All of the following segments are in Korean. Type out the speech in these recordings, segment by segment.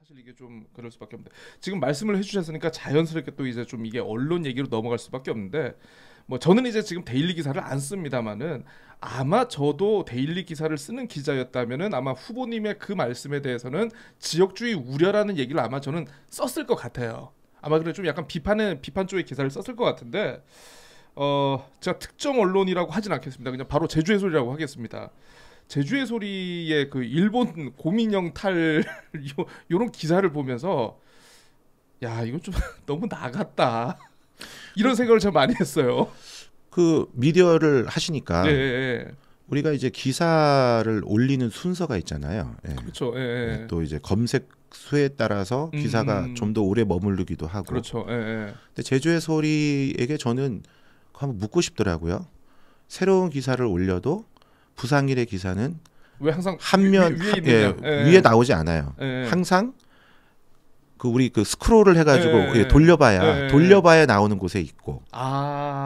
사실 이게 좀 그럴 수밖에 없는데 지금 말씀을 해주셨으니까 자연스럽게 또 이제 좀 이게 언론 얘기로 넘어갈 수밖에 없는데 뭐 저는 이제 지금 데일리 기사를 안 씁니다만은 아마 저도 데일리 기사를 쓰는 기자였다면은 아마 후보님의 그 말씀에 대해서는 지역주의 우려라는 얘기를 아마 저는 썼을 것 같아요. 아마 그래 좀 약간 비판 쪽의 기사를 썼을 것 같은데 제가 특정 언론이라고 하진 않겠습니다. 그냥 바로 제주의 소리라고 하겠습니다. 제주의 소리의 그 일본 고민형 탈 요런 기사를 보면서 야 이거 좀 너무 나갔다 이런 생각을 참 많이 했어요. 그 미디어를 하시니까 예. 우리가 이제 기사를 올리는 순서가 있잖아요. 예. 그렇죠. 예. 또 이제 검색 수에 따라서 기사가 좀 더 오래 머무르기도 하고. 그렇죠. 예. 근데 제주의 소리에게 저는 한번 묻고 싶더라고요. 새로운 기사를 올려도 부상일의 기사는 왜 항상 한면 위에 나오지 않아요. 항상 그 우리 그 스크롤을 해가지고 돌려봐야 나오는 곳에 있고,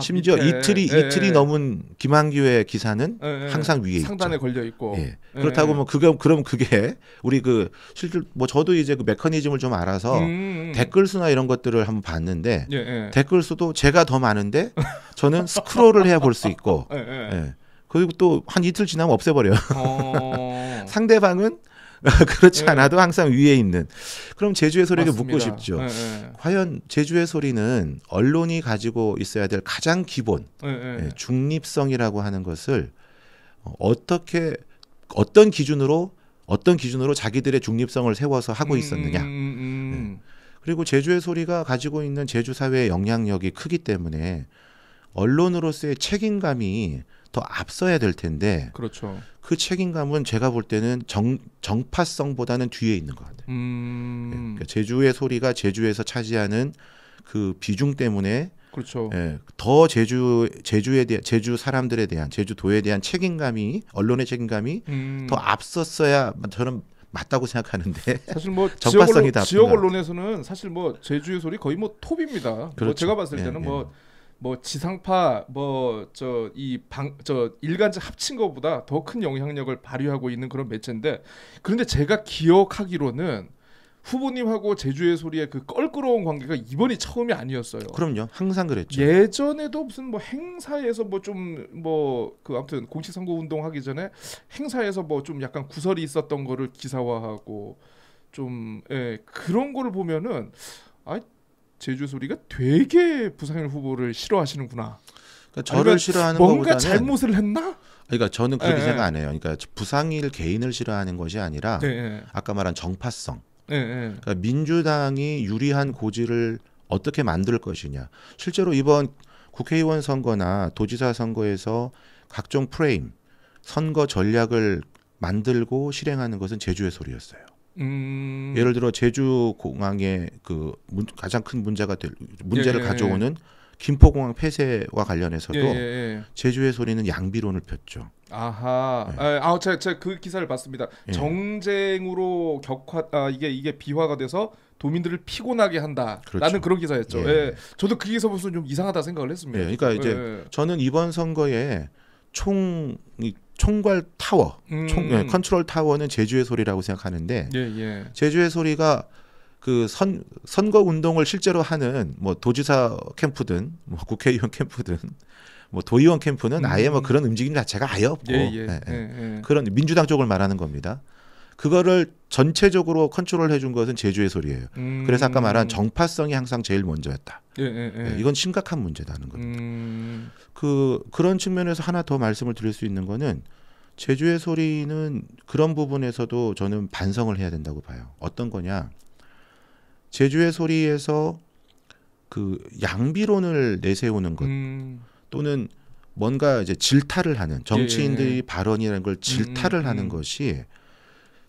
심지어 밑에. 이틀이 넘은 김한규의 기사는 항상 위에 상단에 있죠. 걸려 있고. 그렇다고 뭐 그럼 그게 우리 그 실제 뭐 저도 이제 그 메커니즘을 좀 알아서 댓글 수나 이런 것들을 한번 봤는데 댓글 수도 제가 더 많은데 저는 스크롤을 해야 볼 수 있고. 그리고 또 한 이틀 지나면 없애버려요. 상대방은 그렇지 않아도 항상 위에 있는. 그럼 제주의 소리에게 묻고 싶죠. 과연 제주의 소리는 언론이 가지고 있어야 될 가장 기본 중립성이라고 하는 것을 어떤 기준으로 자기들의 중립성을 세워서 하고 있었느냐. 그리고 제주의 소리가 가지고 있는 제주 사회의 영향력이 크기 때문에 언론으로서의 책임감이 더 앞서야 될 텐데, 그렇죠. 그 책임감은 제가 볼 때는 정파성보다는 뒤에 있는 것 같아요. 그러니까 제주의 소리가 제주에서 차지하는 그 비중 때문에, 그렇죠. 더 제주에 대한, 제주 사람들에 대한, 제주도에 대한 책임감이, 언론의 책임감이 더 앞섰어야 저는 맞다고 생각하는데. 사실 뭐 정파성이 지역 언론에서는 사실 뭐 제주의 소리 거의 뭐 톱입니다. 그렇죠. 뭐 제가 봤을 때는 뭐 지상파 일간지 합친 것보다 더 큰 영향력을 발휘하고 있는 그런 매체인데, 그런데 제가 기억하기로는 후보님하고 제주의 소리의 그 껄끄러운 관계가 이번이 처음이 아니었어요. 그럼요. 항상 그랬죠. 예전에도 무슨 뭐 행사에서 아무튼 공식 선거 운동 하기 전에 행사에서 뭐 좀 약간 구설이 있었던 거를 기사화하고 좀 그런 거를 보면은 제주 소리가 되게 부상일 후보를 싫어하시는구나. 그러니까 저를 싫어하는 뭔가 것보다는 잘못을 했나? 그러니까 저는 그렇게 생각 안 해요. 그러니까 부상일 개인을 싫어하는 것이 아니라 아까 말한 정파성. 그러니까 민주당이 유리한 고지를 어떻게 만들 것이냐. 실제로 이번 국회의원 선거나 도지사 선거에서 각종 프레임, 선거 전략을 만들고 실행하는 것은 제주의 소리였어요. 예를 들어 제주공항의 그 가장 큰 문제를 가져오는 김포공항 폐쇄와 관련해서도 제주의 소리는 양비론을 폈죠. 제가 그 기사를 봤습니다. 정쟁으로 이게 비화가 돼서 도민들을 피곤하게 한다라는 그렇죠. 그런 기사였죠. 저도 그 기사 보면서 좀 이상하다 생각을 했습니다. 그러니까 이제 저는 이번 선거에 총괄 타워, 컨트롤 타워는 제주의 소리라고 생각하는데, 제주의 소리가 그 선거 운동을 실제로 하는 뭐 도지사 캠프든 뭐 국회의원 캠프든 뭐 도의원 캠프는 아예 뭐 그런 움직임 자체가 아예 없고 그런 민주당 쪽을 말하는 겁니다. 그거를 전체적으로 컨트롤 해준 것은 제주의 소리예요. 그래서 아까 말한 정파성이 항상 제일 먼저였다. 이건 심각한 문제다는 겁니다. 그런 측면에서 하나 더 말씀을 드릴 수 있는 거는, 제주의 소리는 그런 부분에서도 저는 반성을 해야 된다고 봐요. 어떤 거냐? 제주의 소리에서 그 양비론을 내세우는 것, 또는 뭔가 이제 질타를 하는 정치인들의 발언이라는 걸 질타를 하는 것이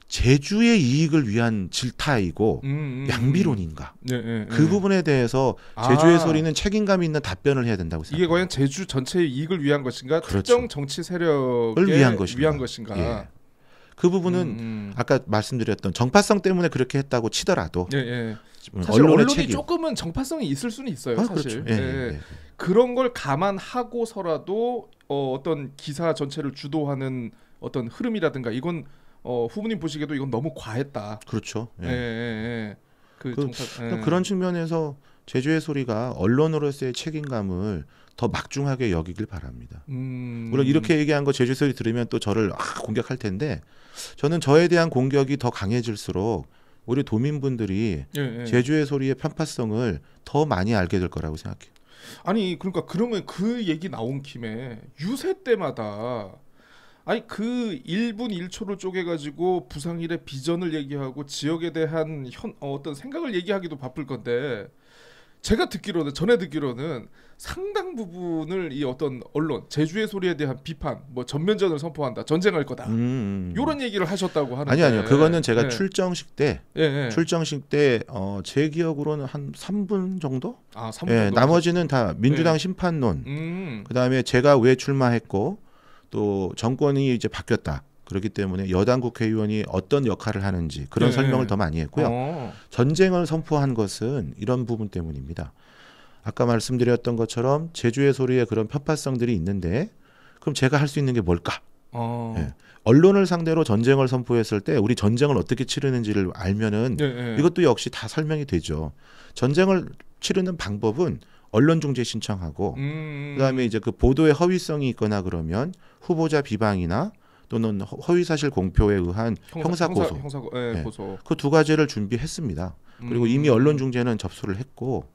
제주의 이익을 위한 질타이고 양비론인가? 그 부분에 대해서 제주의 소리는 책임감 있는 답변을 해야 된다고 생각합니다. 이게 과연 제주 전체의 이익을 위한 것인가? 특정 정치 세력을 위한 것인가? 그 부분은 아까 말씀드렸던 정파성 때문에 그렇게 했다고 치더라도 사실 언론이 조금은 정파성이 있을 수는 있어요. 사실 그렇죠. 그런 걸 감안하고서라도 어떤 기사 전체를 주도하는 어떤 흐름이라든가 이건 후보님 보시기에도 이건 너무 과했다. 그렇죠. 예. 예. 그런 측면에서 제주의 소리가 언론으로서의 책임감을 더 막중하게 여기길 바랍니다. 물론 이렇게 얘기한 거 제주의 소리 들으면 또 저를 공격할 텐데 저는 저에 대한 공격이 더 강해질수록 우리 도민분들이 제주의 소리의 편파성을 더 많이 알게 될 거라고 생각해요. 아니 그러니까 그러면 그 얘기 나온 김에 유세 때마다 아니 그 1분 1초를 쪼개가지고 부상일의 비전을 얘기하고 지역에 대한 어떤 생각을 얘기하기도 바쁠 건데 제가 전에 듣기로는 상당 부분을 이 어떤 언론 제주의 소리에 대한 비판, 뭐 전면전을 선포한다, 전쟁할 거다, 이런 얘기를 하셨다고 하는데 아니요, 그거는 제가 출정식 때 제 기억으로는 한 3분 정도? 3분 정도. 나머지는 다 민주당 심판론. 그다음에 제가 왜 출마했고 또 정권이 이제 바뀌었다. 그렇기 때문에 여당 국회의원이 어떤 역할을 하는지 그런 설명을 더 많이 했고요. 전쟁을 선포한 것은 이런 부분 때문입니다. 아까 말씀드렸던 것처럼 제주의 소리에 그런 편파성들이 있는데 그럼 제가 할 수 있는 게 뭘까? 언론을 상대로 전쟁을 선포했을 때 우리 전쟁을 어떻게 치르는지를 알면은 이것도 역시 다 설명이 되죠. 전쟁을 치르는 방법은 언론 중재 신청하고 그다음에 이제 그 보도의 허위성이 있거나 그러면 후보자 비방이나 또는 허위사실 공표에 의한 형사고소. 고소. 그 두 가지를 준비했습니다. 그리고 이미 언론 중재는 접수를 했고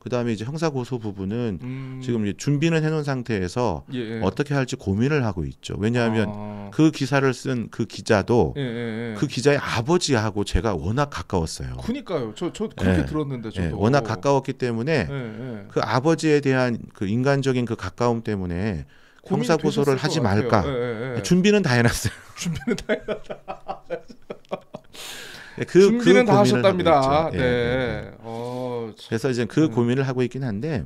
그다음에 이제 형사고소 부분은 지금 이제 준비는 해놓은 상태에서 어떻게 할지 고민을 하고 있죠. 왜냐하면 그 기사를 쓴 그 기자도 그 기자의 아버지하고 제가 워낙 가까웠어요. 그러니까요. 저 그렇게 들었는데 저도. 워낙 가까웠기 때문에 그 아버지에 대한 그 인간적인 그 가까움 때문에 형사 고소를 하지 말까. 준비는 다 해놨어요. 준비는 다 해놨다. 준비는 다 하셨답니다. 그래서 이제 그 고민을 하고 있긴 한데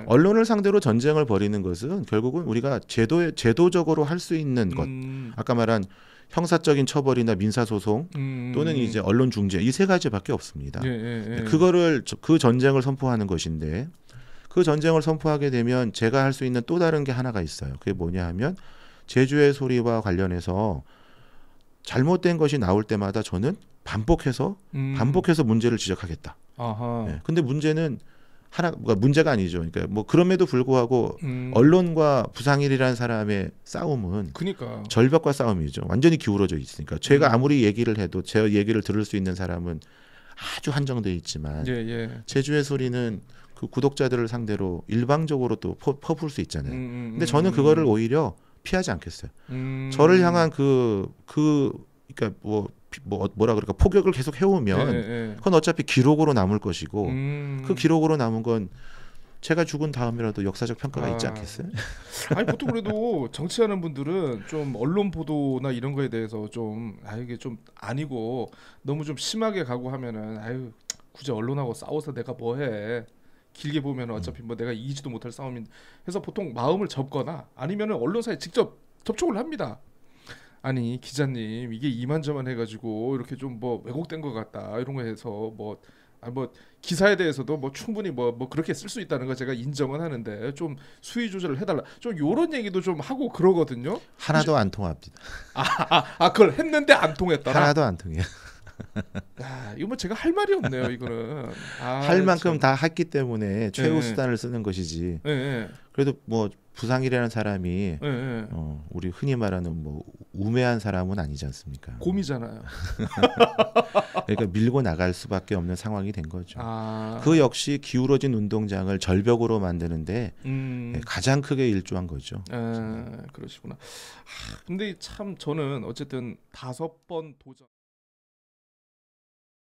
언론을 상대로 전쟁을 벌이는 것은 결국은 우리가 제도적으로 할 수 있는 것. 아까 말한 형사적인 처벌이나 민사소송 또는 이제 언론 중재 이 세 가지밖에 없습니다. 그 전쟁을 선포하는 것인데. 그 전쟁을 선포하게 되면 제가 할 수 있는 또 다른 게 하나가 있어요. 그게 뭐냐 하면 제주의 소리와 관련해서 잘못된 것이 나올 때마다 저는 반복해서 문제를 지적하겠다. 근데 문제는 문제가 아니죠. 그러니까 뭐 그럼에도 불구하고 언론과 부상일이라는 사람의 싸움은 절벽과 싸움이죠. 완전히 기울어져 있으니까 제가 아무리 얘기를 해도 제 얘기를 들을 수 있는 사람은 아주 한정돼 있지만 제주의 소리는 그 구독자들을 상대로 일방적으로 또 퍼부을 수 있잖아요. 근데 저는 그거를 오히려 피하지 않겠어요. 저를 향한 그러니까 뭐라 그럴까 폭격을 계속 해오면 그건 어차피 기록으로 남을 것이고 그 기록으로 남은 건 제가 죽은 다음이라도 역사적 평가가 있지 않겠어요? 아니 보통 그래도 정치하는 분들은 좀 언론 보도나 이런 거에 대해서 좀 이게 좀 아니고 너무 좀 심하게 가고 하면은 굳이 언론하고 싸워서 내가 뭐해. 길게 보면 어차피 뭐 내가 이기지도 못할 싸움인 해서 보통 마음을 접거나 아니면은 언론사에 직접 접촉을 합니다. 아니 기자님 이게 이만저만 해가지고 이렇게 좀 뭐 왜곡된 것 같다 이런 거 해서 뭐 기사에 대해서도 뭐 충분히 뭐 그렇게 쓸 수 있다는 거 제가 인정은 하는데 좀 수위 조절을 해달라 좀 요런 얘기도 좀 하고 그러거든요. 하나도 안 통합니다. 그걸 했는데 안 통했다. 하나도 안 통해요. 이거 뭐 제가 할 말이 없네요. 이거는 할 만큼 다 했기 때문에 최후 수단을 쓰는 것이지. 그래도 뭐 부상일이라는 사람이 우리 흔히 말하는 뭐 우매한 사람은 아니지 않습니까? 곰이잖아요. 그러니까 밀고 나갈 수밖에 없는 상황이 된 거죠. 그 역시 기울어진 운동장을 절벽으로 만드는데 가장 크게 일조한 거죠. 그러시구나. 근데 참 저는 어쨌든 5번 도전.